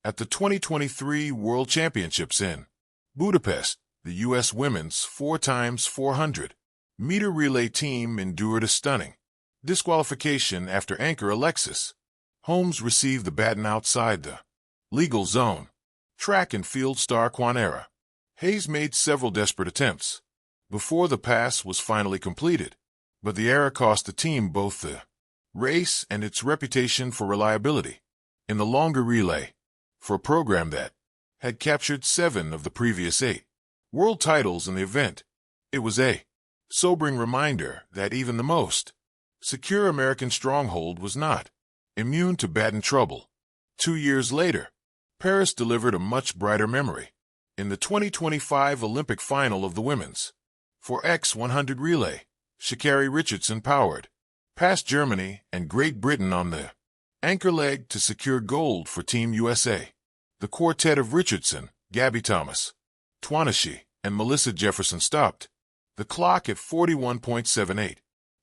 At the 2023 World Championships in Budapest, the U.S. women's 4x400-meter relay team endured a stunning disqualification after anchor Alexis Holmes received the baton outside the legal zone. Track and field star Quanera Hayes made several desperate attempts before the pass was finally completed, but the error cost the team both the race and its reputation for reliability in the longer relay. For a program that had captured 7 of the previous 8 world titles in the event, it was a sobering reminder that even the most secure American stronghold was not immune to baton trouble. 2 years later, Paris delivered a much brighter memory. In the 2025 Olympic final of the women's 4x100 relay, Sha'Carri Richardson powered past Germany and Great Britain on the anchor leg to secure gold for Team USA. The quartet of Richardson, Gabby Thomas, Twanashi, and Melissa Jefferson stopped the clock at 41.78,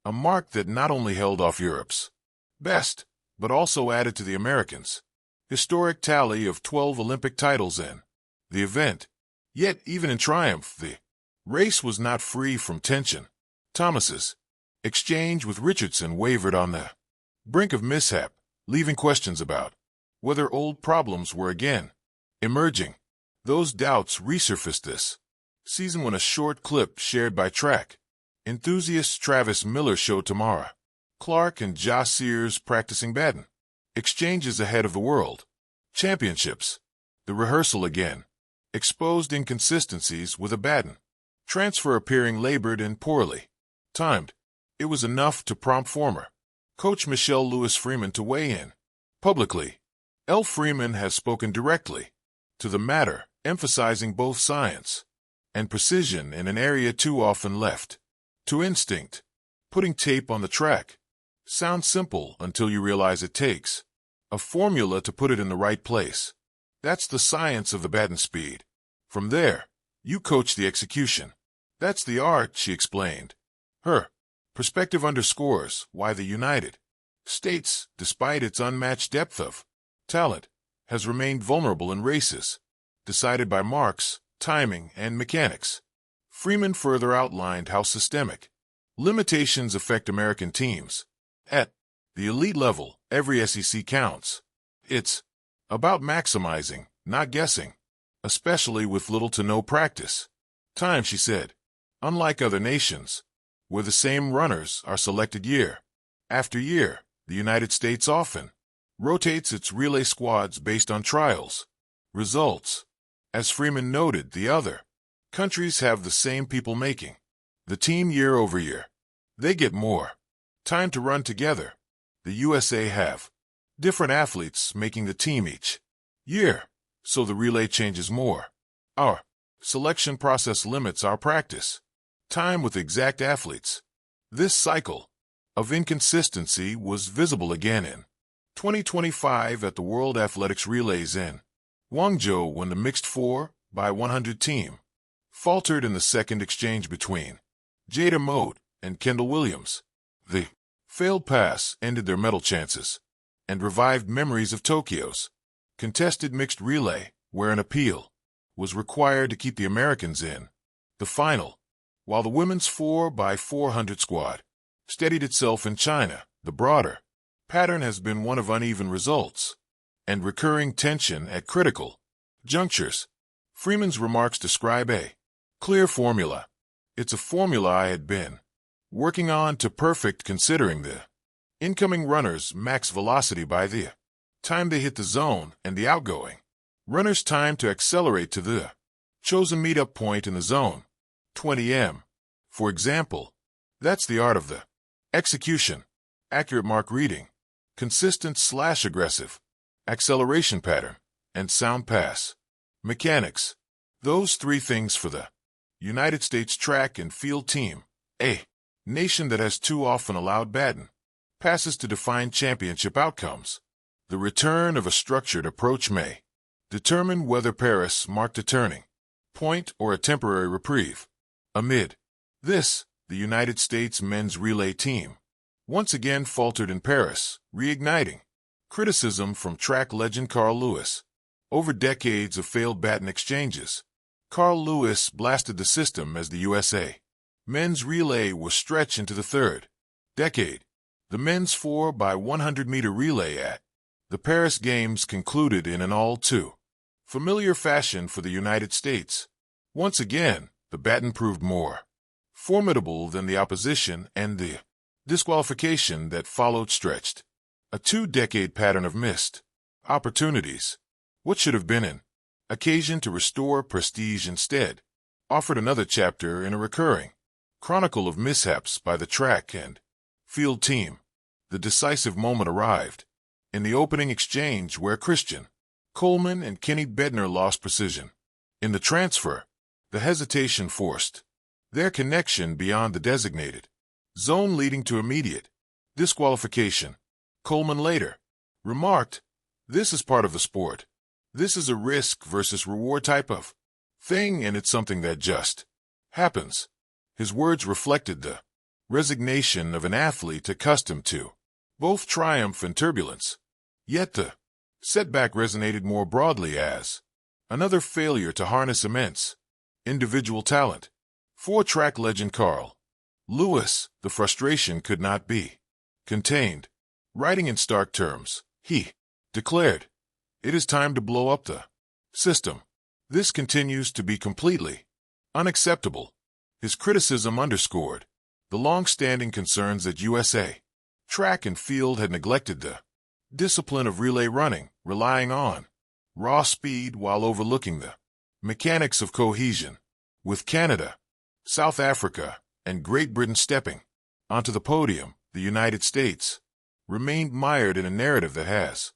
a mark that not only held off Europe's best, but also added to the Americans' historic tally of 12 Olympic titles in the event. Yet, even in triumph, the race was not free from tension. Thomas's exchange with Richardson wavered on the brink of mishap, leaving questions about whether old problems were again emerging. Those doubts resurfaced this season when a short clip shared by track enthusiast Travis Miller showed Tamara Clark and Josh Sears practicing baton exchanges ahead of the World Championships. The rehearsal again exposed inconsistencies with a baton transfer appearing labored and poorly timed. It was enough to prompt former coach Michelle Lewis Freeman to weigh in publicly. L. Freeman has spoken directly to the matter, emphasizing both science and precision in an area too often left to instinct. Putting tape on the track sounds simple until you realize it takes a formula to put it in the right place. That's the science of the baton speed. From there, you coach the execution. That's the art, she explained. Her perspective underscores why the United States, despite its unmatched depth of talent, has remained vulnerable in races decided by marks, timing, and mechanics. Freeman further outlined how systemic limitations affect American teams. At the elite level, every SEC counts. It's about maximizing, not guessing, especially with little to no practice time, she said. Unlike other nations, where the same runners are selected year after year, the United States often rotates its relay squads based on trials results. As Freeman noted, the other countries have the same people making the team year over year. They get more time to run together. The USA have different athletes making the team each year, so the relay changes more. Our selection process limits our practice time with exact athletes. This cycle of inconsistency was visible again in 2025 at the World Athletics Relays in Guangzhou when the mixed 4x100 team faltered in the second exchange between Jada Moat and Kendall Williams. The failed pass ended their medal chances and revived memories of Tokyo's contested mixed relay, where an appeal was required to keep the Americans in the final. While the women's 4x400 squad steadied itself in China, the broader pattern has been one of uneven results and recurring tension at critical junctures. Freeman's remarks describe a clear formula. It's a formula I had been working on to perfect, considering the incoming runner's max velocity by the time they hit the zone and the outgoing runner's time to accelerate to the chosen meetup point in the zone, 20 m. For example, that's the art of the execution. Accurate mark reading, consistent/aggressive acceleration pattern, and sound pass mechanics. Those 3 things for the United States track and field team, a nation that has too often allowed baton passes to define championship outcomes. The return of a structured approach may determine whether Paris marked a turning point or a temporary reprieve. Amid this, the United States men's relay team once again faltered in Paris, reigniting criticism from track legend Carl Lewis Over decades of failed baton exchanges, Carl Lewis blasted the system as the USA men's relay was stretched into the third decade. The men's 4x100-meter relay at the Paris Games concluded in an all-too familiar fashion for the United States. Once again, the baton proved more formidable than the opposition, and the disqualification that followed stretched a two-decade pattern of missed opportunities. What should have been an occasion to restore prestige instead offered another chapter in a recurring chronicle of mishaps by the track and field team. The decisive moment arrived in the opening exchange where Christian Coleman and Kenny Bednar lost precision. In the transfer, the hesitation forced their connection beyond the designated zone, leading to immediate disqualification. Coleman later remarked, "This is part of the sport. This is a risk versus reward type of thing, and it's something that just happens." His words reflected the resignation of an athlete accustomed to both triumph and turbulence. Yet the setback resonated more broadly as another failure to harness immense individual talent. For track legend Carl Lewis, the frustration could not be contained. Writing in stark terms, he declared, "It is time to blow up the system. This continues to be completely unacceptable." His criticism underscored the long-standing concerns that USA track and field had neglected the discipline of relay running, relying on raw speed while overlooking the mechanics of cohesion. With Canada, South Africa, and Great Britain stepping onto the podium, the United States remained mired in a narrative that has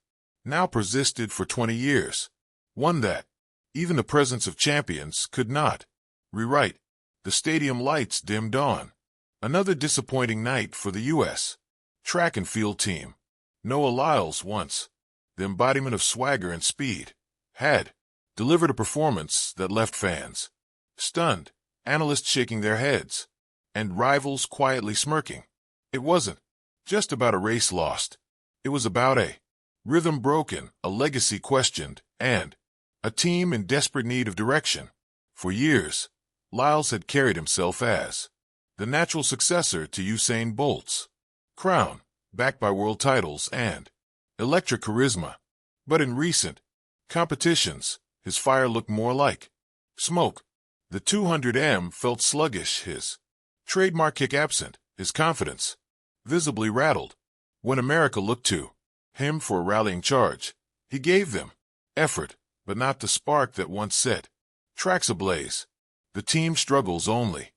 now persisted for 20 years, one that even the presence of champions could not rewrite. The stadium lights dimmed on another disappointing night for the U.S. track and field team. Noah Lyles, once the embodiment of swagger and speed, had delivered a performance that left fans stunned, analysts shaking their heads, and rivals quietly smirking. It wasn't just about a race lost. It was about a rhythm broken, a legacy questioned, and a team in desperate need of direction. For years, Lyles had carried himself as the natural successor to Usain Bolt's crown, backed by world titles and electric charisma. But in recent competitions, his fire looked more like smoke. The 200m felt sluggish, his trademark kick absent, his confidence visibly rattled. When America looked to him for a rallying charge, he gave them effort, but not the spark that once set tracks ablaze. The team struggles only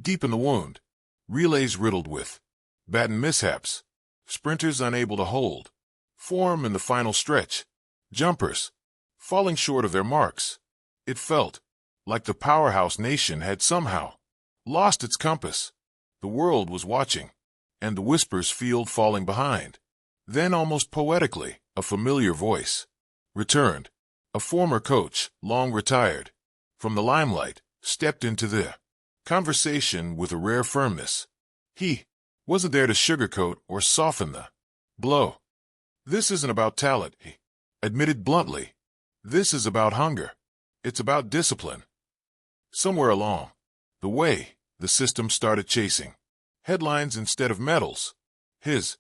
deepen the wound. Relays riddled with baton mishaps, sprinters unable to hold form in the final stretch, jumpers falling short of their marks. It felt like the powerhouse nation had somehow lost its compass. The world was watching, and the whispers field falling behind. Then, almost poetically, a familiar voice returned. A former coach, long retired from the limelight, stepped into the conversation with a rare firmness. He wasn't there to sugarcoat or soften the blow. "This isn't about talent," he admitted bluntly. "This is about hunger. It's about discipline." Somewhere along the way, the system started chasing headlines instead of medals. His